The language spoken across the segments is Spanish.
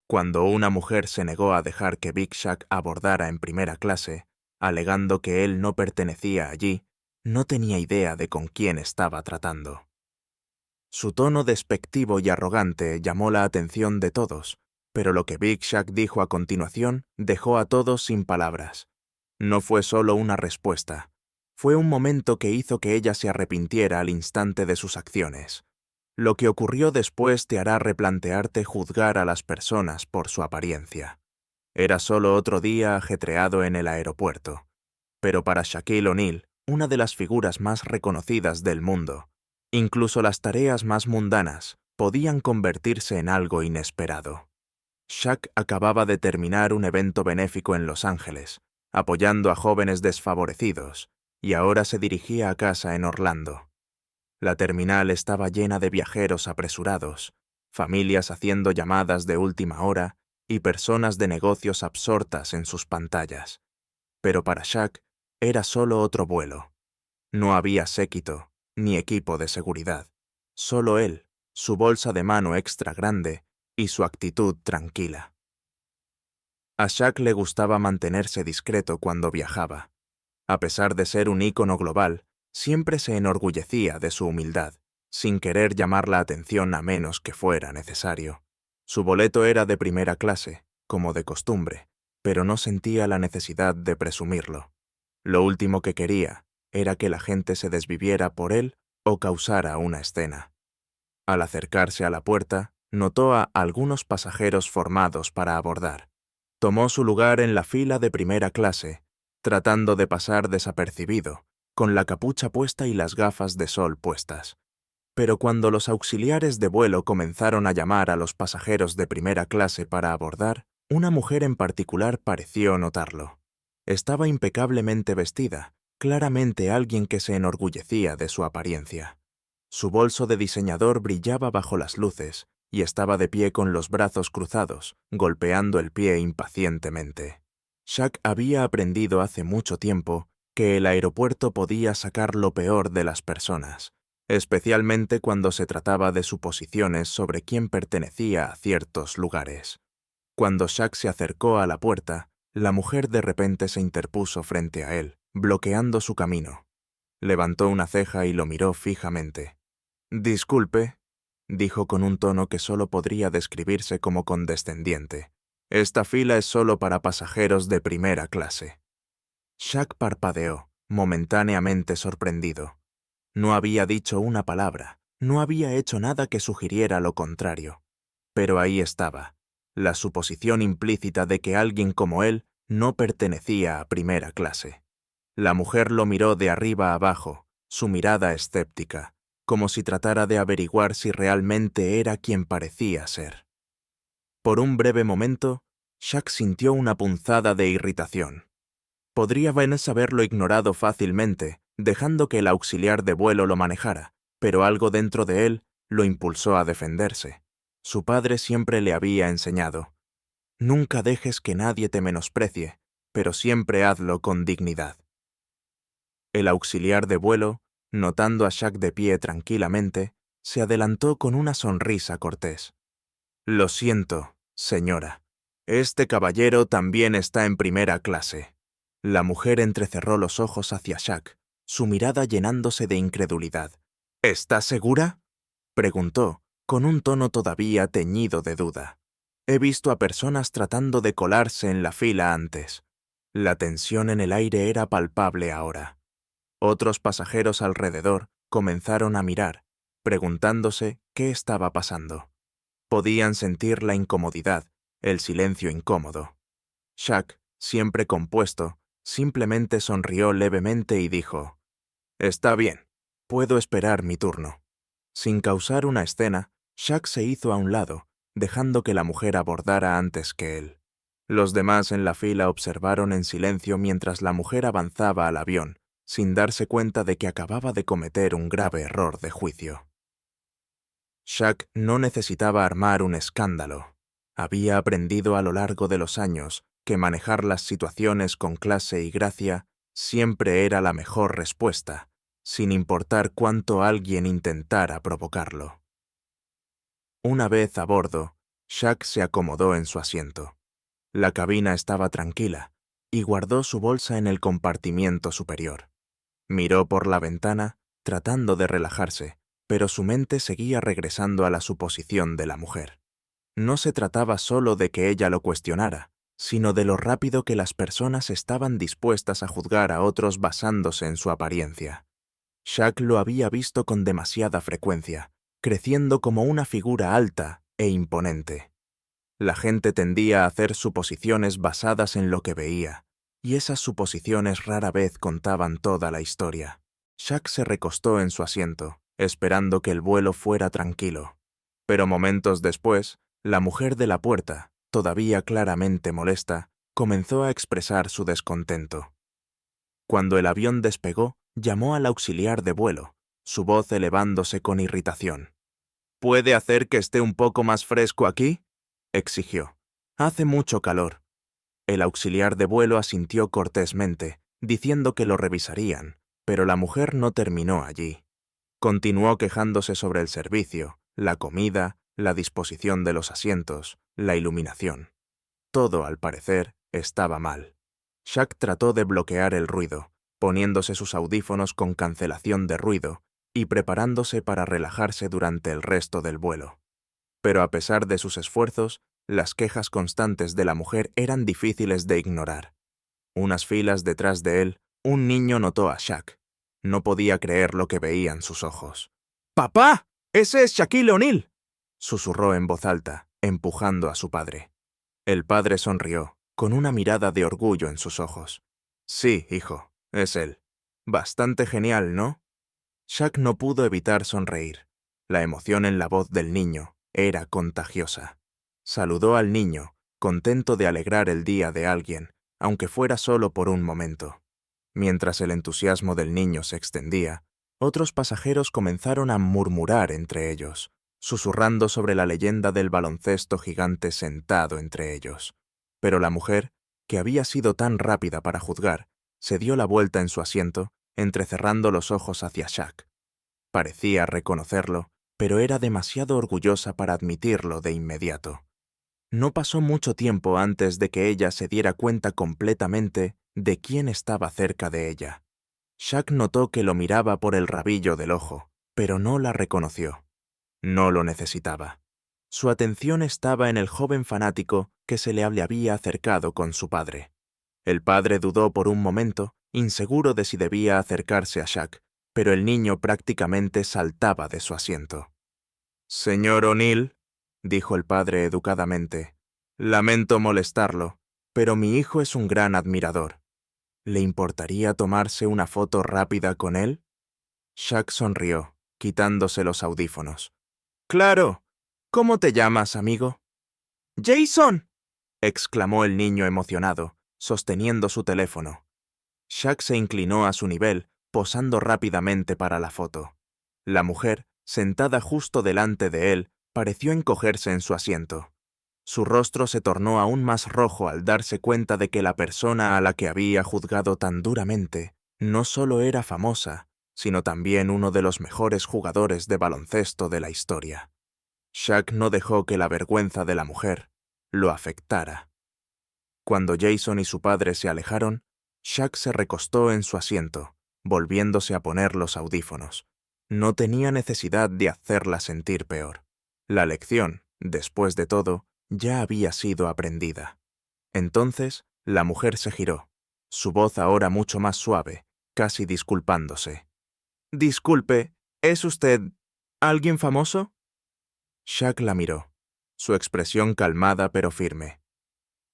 Cuando una mujer se negó a dejar que Big Shaq abordara en primera clase, alegando que él no pertenecía allí, no tenía idea de con quién estaba tratando. Su tono despectivo y arrogante llamó la atención de todos, pero lo que Big Shaq dijo a continuación dejó a todos sin palabras. No fue solo una respuesta, fue un momento que hizo que ella se arrepintiera al instante de sus acciones. Lo que ocurrió después te hará replantearte juzgar a las personas por su apariencia. Era solo otro día ajetreado en el aeropuerto. Pero para Shaquille O'Neal, una de las figuras más reconocidas del mundo, incluso las tareas más mundanas podían convertirse en algo inesperado. Shaq acababa de terminar un evento benéfico en Los Ángeles, apoyando a jóvenes desfavorecidos, y ahora se dirigía a casa en Orlando. La terminal estaba llena de viajeros apresurados, familias haciendo llamadas de última hora y personas de negocios absortas en sus pantallas. Pero para Shaq era solo otro vuelo. No había séquito, ni equipo de seguridad. Solo él, su bolsa de mano extra grande y su actitud tranquila. A Shaq le gustaba mantenerse discreto cuando viajaba. A pesar de ser un ícono global, siempre se enorgullecía de su humildad, sin querer llamar la atención a menos que fuera necesario. Su boleto era de primera clase, como de costumbre, pero no sentía la necesidad de presumirlo. Lo último que quería era que la gente se desviviera por él o causara una escena. Al acercarse a la puerta, notó a algunos pasajeros formados para abordar. Tomó su lugar en la fila de primera clase, tratando de pasar desapercibido, con la capucha puesta y las gafas de sol puestas. Pero cuando los auxiliares de vuelo comenzaron a llamar a los pasajeros de primera clase para abordar, una mujer en particular pareció notarlo. Estaba impecablemente vestida, claramente alguien que se enorgullecía de su apariencia. Su bolso de diseñador brillaba bajo las luces y estaba de pie con los brazos cruzados, golpeando el pie impacientemente. Shaq había aprendido hace mucho tiempo que el aeropuerto podía sacar lo peor de las personas, especialmente cuando se trataba de suposiciones sobre quién pertenecía a ciertos lugares. Cuando Shaq se acercó a la puerta, la mujer de repente se interpuso frente a él, bloqueando su camino. Levantó una ceja y lo miró fijamente. «Disculpe», dijo con un tono que solo podría describirse como condescendiente. «Esta fila es solo para pasajeros de primera clase». Shaq parpadeó, momentáneamente sorprendido. No había dicho una palabra, no había hecho nada que sugiriera lo contrario. Pero ahí estaba, la suposición implícita de que alguien como él no pertenecía a primera clase. La mujer lo miró de arriba a abajo, su mirada escéptica, como si tratara de averiguar si realmente era quien parecía ser. Por un breve momento, Shaq sintió una punzada de irritación. Podría Vance haberlo ignorado fácilmente, dejando que el auxiliar de vuelo lo manejara, pero algo dentro de él lo impulsó a defenderse. Su padre siempre le había enseñado: «Nunca dejes que nadie te menosprecie, pero siempre hazlo con dignidad». El auxiliar de vuelo, notando a Shaq de pie tranquilamente, se adelantó con una sonrisa cortés. «Lo siento, señora. Este caballero también está en primera clase». La mujer entrecerró los ojos hacia Shaq, su mirada llenándose de incredulidad. «¿Estás segura?», preguntó, con un tono todavía teñido de duda. «He visto a personas tratando de colarse en la fila antes». La tensión en el aire era palpable ahora. Otros pasajeros alrededor comenzaron a mirar, preguntándose qué estaba pasando. Podían sentir la incomodidad, el silencio incómodo. Shaq, siempre compuesto, simplemente sonrió levemente y dijo: «Está bien, puedo esperar mi turno». Sin causar una escena, Shaq se hizo a un lado, dejando que la mujer abordara antes que él. Los demás en la fila observaron en silencio mientras la mujer avanzaba al avión, sin darse cuenta de que acababa de cometer un grave error de juicio. Shaq no necesitaba armar un escándalo. Había aprendido a lo largo de los años que manejar las situaciones con clase y gracia siempre era la mejor respuesta, sin importar cuánto alguien intentara provocarlo. Una vez a bordo, Shaq se acomodó en su asiento. La cabina estaba tranquila y guardó su bolsa en el compartimiento superior. Miró por la ventana, tratando de relajarse, pero su mente seguía regresando a la suposición de la mujer. No se trataba solo de que ella lo cuestionara, sino de lo rápido que las personas estaban dispuestas a juzgar a otros basándose en su apariencia. Shaq lo había visto con demasiada frecuencia, creciendo como una figura alta e imponente. La gente tendía a hacer suposiciones basadas en lo que veía, y esas suposiciones rara vez contaban toda la historia. Shaq se recostó en su asiento, esperando que el vuelo fuera tranquilo. Pero momentos después, la mujer de la puerta, todavía claramente molesta, comenzó a expresar su descontento. Cuando el avión despegó, llamó al auxiliar de vuelo, su voz elevándose con irritación. «¿Puede hacer que esté un poco más fresco aquí?», exigió. «Hace mucho calor». El auxiliar de vuelo asintió cortésmente, diciendo que lo revisarían, pero la mujer no terminó allí. Continuó quejándose sobre el servicio, la comida, la disposición de los asientos, la iluminación. Todo, al parecer, estaba mal. Shaq trató de bloquear el ruido, poniéndose sus audífonos con cancelación de ruido y preparándose para relajarse durante el resto del vuelo. Pero a pesar de sus esfuerzos, las quejas constantes de la mujer eran difíciles de ignorar. Unas filas detrás de él, un niño notó a Shaq. No podía creer lo que veían sus ojos. «¡Papá! ¡Ese es Shaquille O'Neal!», susurró en voz alta, empujando a su padre. El padre sonrió, con una mirada de orgullo en sus ojos. «Sí, hijo, es él. Bastante genial, ¿no?». Shaq no pudo evitar sonreír. La emoción en la voz del niño era contagiosa. Saludó al niño, contento de alegrar el día de alguien, aunque fuera solo por un momento. Mientras el entusiasmo del niño se extendía, otros pasajeros comenzaron a murmurar entre ellos, susurrando sobre la leyenda del baloncesto gigante sentado entre ellos. Pero la mujer, que había sido tan rápida para juzgar, se dio la vuelta en su asiento, entrecerrando los ojos hacia Shaq. Parecía reconocerlo, pero era demasiado orgullosa para admitirlo de inmediato. No pasó mucho tiempo antes de que ella se diera cuenta completamente de quién estaba cerca de ella. Shaq notó que lo miraba por el rabillo del ojo, pero no la reconoció. No lo necesitaba. Su atención estaba en el joven fanático que se le había acercado con su padre. El padre dudó por un momento, inseguro de si debía acercarse a Shaq, pero el niño prácticamente saltaba de su asiento. «Señor O'Neal», dijo el padre educadamente, «lamento molestarlo, pero mi hijo es un gran admirador. ¿Le importaría tomarse una foto rápida con él?». Shaq sonrió, quitándose los audífonos. «Claro. ¿Cómo te llamas, amigo?». «¡Jason!», exclamó el niño emocionado, sosteniendo su teléfono. Shaq se inclinó a su nivel, posando rápidamente para la foto. La mujer, sentada justo delante de él, pareció encogerse en su asiento. Su rostro se tornó aún más rojo al darse cuenta de que la persona a la que había juzgado tan duramente no solo era famosa, sino también uno de los mejores jugadores de baloncesto de la historia. Shaq no dejó que la vergüenza de la mujer lo afectara. Cuando Jason y su padre se alejaron, Shaq se recostó en su asiento, volviéndose a poner los audífonos. No tenía necesidad de hacerla sentir peor. La lección, después de todo, ya había sido aprendida. Entonces, la mujer se giró, su voz ahora mucho más suave, casi disculpándose. «Disculpe, ¿es usted alguien famoso?». Shaq la miró, su expresión calmada pero firme.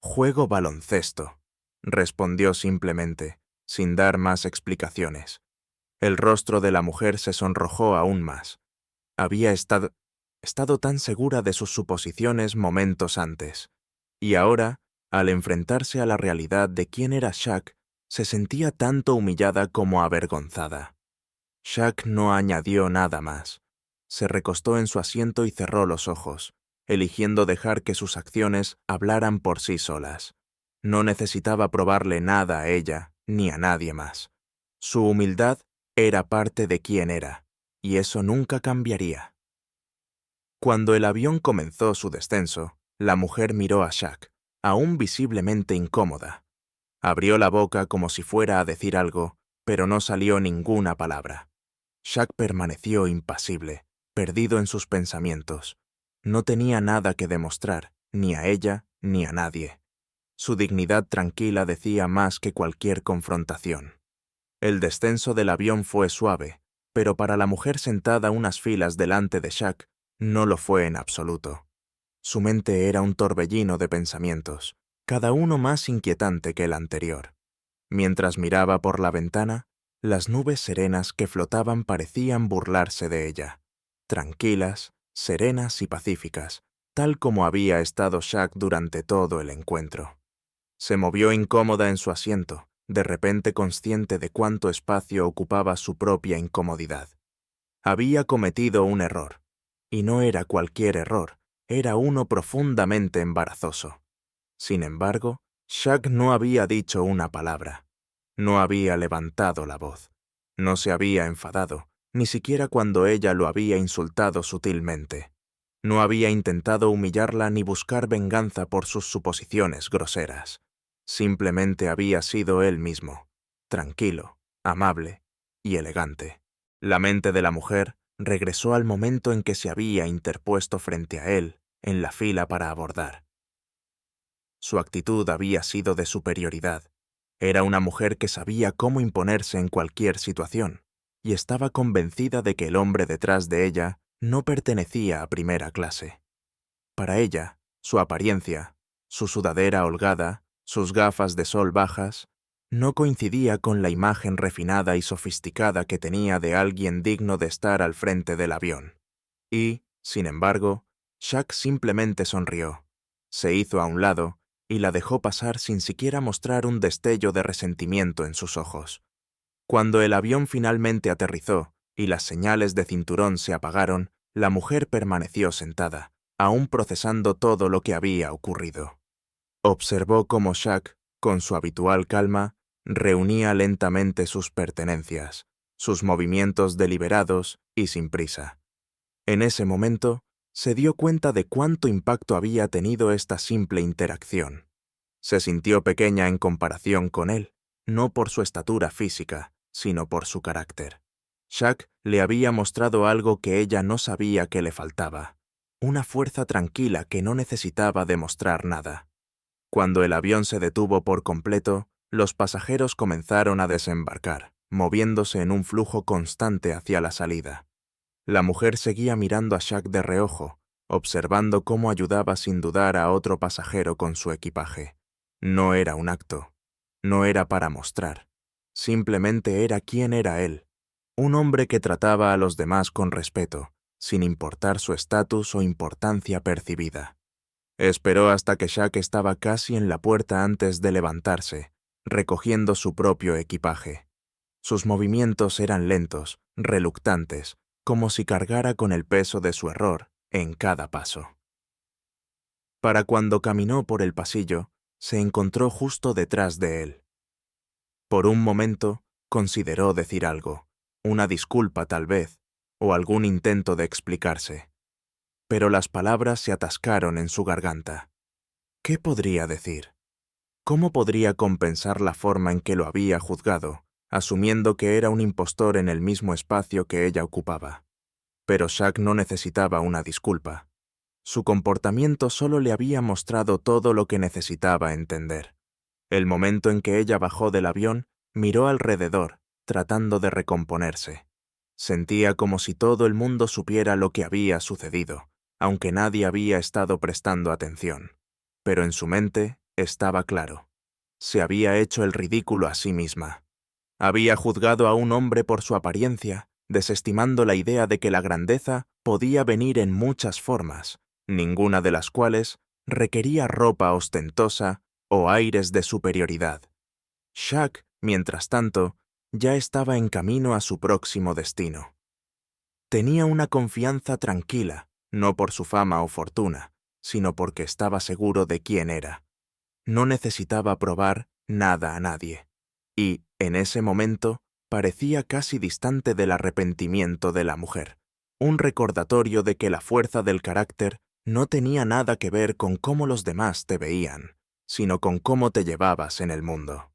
«Juego baloncesto», respondió simplemente, sin dar más explicaciones. El rostro de la mujer se sonrojó aún más. Había estado tan segura de sus suposiciones momentos antes, y ahora, al enfrentarse a la realidad de quién era Shaq, se sentía tanto humillada como avergonzada. Shaq no añadió nada más. Se recostó en su asiento y cerró los ojos, eligiendo dejar que sus acciones hablaran por sí solas. No necesitaba probarle nada a ella ni a nadie más. Su humildad era parte de quién era, y eso nunca cambiaría. Cuando el avión comenzó su descenso, La mujer miró a Shaq, aún visiblemente incómoda. Abrió la boca como si fuera a decir algo, pero no salió ninguna palabra. Shaq permaneció impasible, perdido en sus pensamientos. No tenía nada que demostrar, ni a ella ni a nadie. Su dignidad tranquila decía más que cualquier confrontación. El descenso del avión fue suave, pero para la mujer sentada unas filas delante de Shaq, no lo fue en absoluto. Su mente era un torbellino de pensamientos, cada uno más inquietante que el anterior. Mientras miraba por la ventana, las nubes serenas que flotaban parecían burlarse de ella, tranquilas, serenas y pacíficas, tal como había estado Shaq durante todo el encuentro. Se movió incómoda en su asiento, de repente consciente de cuánto espacio ocupaba su propia incomodidad. Había cometido un error, y no era cualquier error, era uno profundamente embarazoso. Sin embargo, Shaq no había dicho una palabra. No había levantado la voz. No se había enfadado, ni siquiera cuando ella lo había insultado sutilmente. No había intentado humillarla ni buscar venganza por sus suposiciones groseras. Simplemente había sido él mismo, tranquilo, amable y elegante. La mente de la mujer regresó al momento en que se había interpuesto frente a él en la fila para abordar. Su actitud había sido de superioridad. Era una mujer que sabía cómo imponerse en cualquier situación, y estaba convencida de que el hombre detrás de ella no pertenecía a primera clase. Para ella, su apariencia, su sudadera holgada, sus gafas de sol bajas, no coincidía con la imagen refinada y sofisticada que tenía de alguien digno de estar al frente del avión. Y, sin embargo, Shaq simplemente sonrió, se hizo a un lado y la dejó pasar sin siquiera mostrar un destello de resentimiento en sus ojos. Cuando el avión finalmente aterrizó y las señales de cinturón se apagaron, la mujer permaneció sentada, aún procesando todo lo que había ocurrido. Observó cómo Shaq, con su habitual calma, reunía lentamente sus pertenencias, sus movimientos deliberados y sin prisa. En ese momento, se dio cuenta de cuánto impacto había tenido esta simple interacción. Se sintió pequeña en comparación con él, no por su estatura física, sino por su carácter. Shaq le había mostrado algo que ella no sabía que le faltaba, una fuerza tranquila que no necesitaba demostrar nada. Cuando el avión se detuvo por completo, los pasajeros comenzaron a desembarcar, moviéndose en un flujo constante hacia la salida. La mujer seguía mirando a Shaq de reojo, observando cómo ayudaba sin dudar a otro pasajero con su equipaje. No era un acto, no era para mostrar, simplemente era quien era él, un hombre que trataba a los demás con respeto, sin importar su estatus o importancia percibida. Esperó hasta que Shaq estaba casi en la puerta antes de levantarse, recogiendo su propio equipaje. Sus movimientos eran lentos, reluctantes, como si cargara con el peso de su error en cada paso. Para cuando caminó por el pasillo, se encontró justo detrás de él. Por un momento, consideró decir algo, una disculpa tal vez, o algún intento de explicarse. Pero las palabras se atascaron en su garganta. ¿Qué podría decir? ¿Cómo podría compensar la forma en que lo había juzgado, asumiendo que era un impostor en el mismo espacio que ella ocupaba? Pero Shaq no necesitaba una disculpa. Su comportamiento solo le había mostrado todo lo que necesitaba entender. El momento en que ella bajó del avión, miró alrededor, tratando de recomponerse. Sentía como si todo el mundo supiera lo que había sucedido, aunque nadie había estado prestando atención. Pero en su mente estaba claro. Se había hecho el ridículo a sí misma. Había juzgado a un hombre por su apariencia, desestimando la idea de que la grandeza podía venir en muchas formas, ninguna de las cuales requería ropa ostentosa o aires de superioridad. Shaq, mientras tanto, ya estaba en camino a su próximo destino. Tenía una confianza tranquila, no por su fama o fortuna, sino porque estaba seguro de quién era. No necesitaba probar nada a nadie. Y, en ese momento, parecía casi distante del arrepentimiento de la mujer, un recordatorio de que la fuerza del carácter No tenía nada que ver con cómo los demás te veían, sino con cómo te llevabas en el mundo.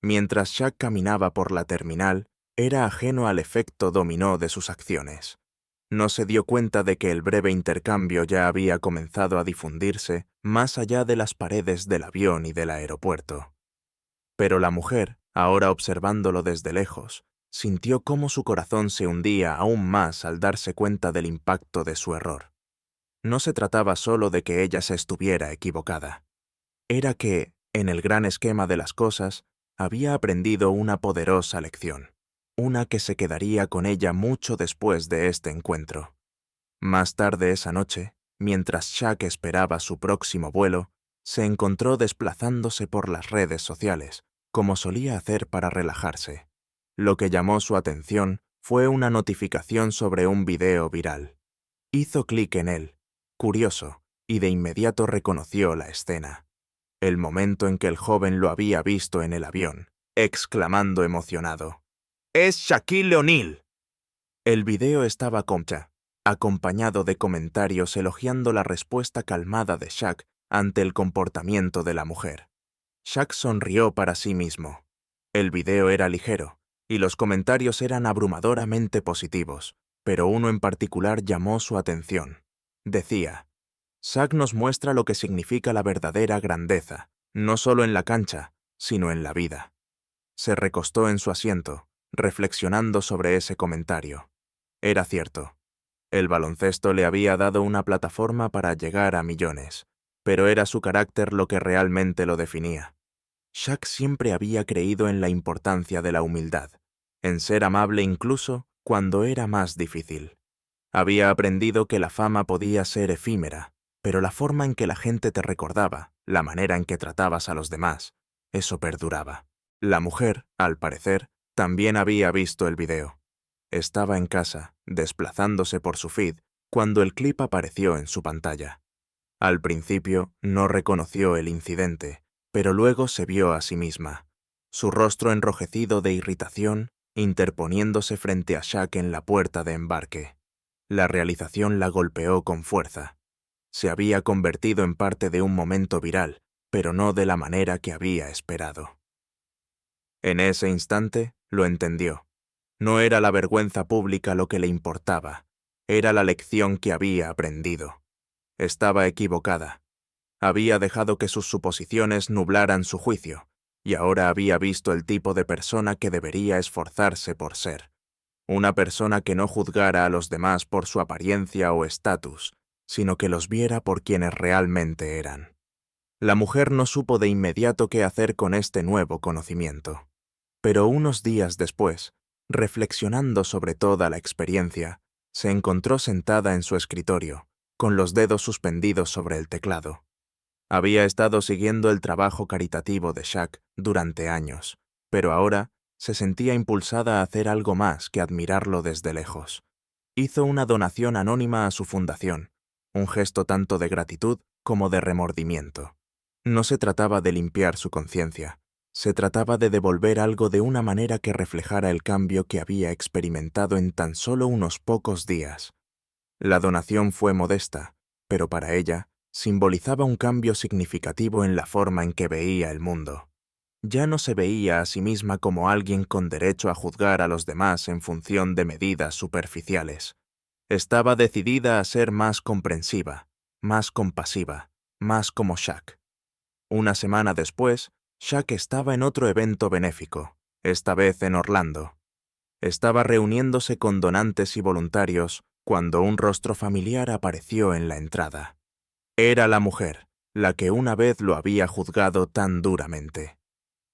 Mientras Shaq caminaba por la terminal, era ajeno al efecto dominó de sus acciones. No se dio cuenta de que el breve intercambio ya había comenzado a difundirse más allá de las paredes del avión y del aeropuerto. Pero la mujer, ahora observándolo desde lejos, sintió cómo su corazón se hundía aún más al darse cuenta del impacto de su error. No se trataba solo de que ella se estuviera equivocada. Era que, en el gran esquema de las cosas, había aprendido una poderosa lección, una que se quedaría con ella mucho después de este encuentro. Más tarde esa noche, mientras Shaq esperaba su próximo vuelo, se encontró desplazándose por las redes sociales, como solía hacer para relajarse. Lo que llamó su atención fue una notificación sobre un video viral. Hizo clic en él, curioso, y de inmediato reconoció la escena. El momento en que el joven lo había visto en el avión, exclamando emocionado: ¡Es Shaquille O'Neal! El video estaba acompañado de comentarios elogiando la respuesta calmada de Shaq ante el comportamiento de la mujer. Shaq sonrió para sí mismo. El video era ligero, y los comentarios eran abrumadoramente positivos, pero uno en particular llamó su atención. Decía: Shaq nos muestra lo que significa la verdadera grandeza, no solo en la cancha, sino en la vida. Se recostó en su asiento, reflexionando sobre ese comentario. Era cierto. El baloncesto le había dado una plataforma para llegar a millones, pero era su carácter lo que realmente lo definía. Shaq siempre había creído en la importancia de la humildad, en ser amable incluso cuando era más difícil. Había aprendido que la fama podía ser efímera, pero la forma en que la gente te recordaba, la manera en que tratabas a los demás, eso perduraba. La mujer, al parecer, también había visto el video. Estaba en casa, desplazándose por su feed, cuando el clip apareció en su pantalla. Al principio no reconoció el incidente, pero luego se vio a sí misma, su rostro enrojecido de irritación, interponiéndose frente a Shaq en la puerta de embarque. La realización la golpeó con fuerza. Se había convertido en parte de un momento viral, pero no de la manera que había esperado. En ese instante, lo entendió. No era la vergüenza pública lo que le importaba, era la lección que había aprendido. Estaba equivocada. Había dejado que sus suposiciones nublaran su juicio, y ahora había visto el tipo de persona que debería esforzarse por ser. Una persona que no juzgara a los demás por su apariencia o estatus, sino que los viera por quienes realmente eran. La mujer no supo de inmediato qué hacer con este nuevo conocimiento. Pero unos días después, reflexionando sobre toda la experiencia, se encontró sentada en su escritorio, con los dedos suspendidos sobre el teclado. Había estado siguiendo el trabajo caritativo de Shaq durante años, pero ahora se sentía impulsada a hacer algo más que admirarlo desde lejos. Hizo una donación anónima a su fundación, un gesto tanto de gratitud como de remordimiento. No se trataba de limpiar su conciencia, se trataba de devolver algo de una manera que reflejara el cambio que había experimentado en tan solo unos pocos días. La donación fue modesta, pero para ella simbolizaba un cambio significativo en la forma en que veía el mundo. Ya no se veía a sí misma como alguien con derecho a juzgar a los demás en función de medidas superficiales. Estaba decidida a ser más comprensiva, más compasiva, más como Shaq. Una semana después, Shaq estaba en otro evento benéfico, esta vez en Orlando. Estaba reuniéndose con donantes y voluntarios cuando un rostro familiar apareció en la entrada. Era la mujer, la que una vez lo había juzgado tan duramente.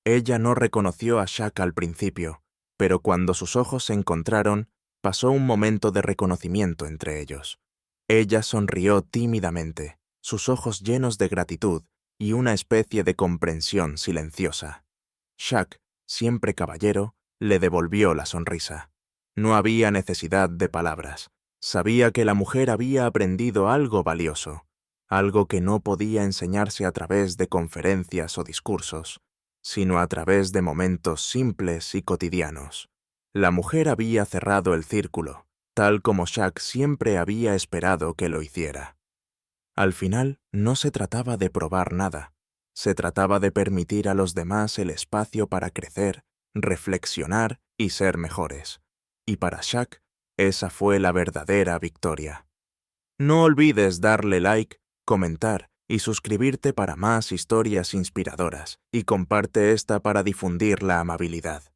Ella no reconoció a Shaq al principio, pero cuando sus ojos se encontraron, pasó un momento de reconocimiento entre ellos. Ella sonrió tímidamente, sus ojos llenos de gratitud y una especie de comprensión silenciosa. Shaq, siempre caballero, le devolvió la sonrisa. No había necesidad de palabras. Sabía que la mujer había aprendido algo valioso, algo que no podía enseñarse a través de conferencias o discursos, sino a través de momentos simples y cotidianos. La mujer había cerrado el círculo, tal como Shaq siempre había esperado que lo hiciera. Al final, no se trataba de probar nada. Se trataba de permitir a los demás el espacio para crecer, reflexionar y ser mejores. Y para Shaq, esa fue la verdadera victoria. No olvides darle like, comentar y suscribirte para más historias inspiradoras, y comparte esta para difundir la amabilidad.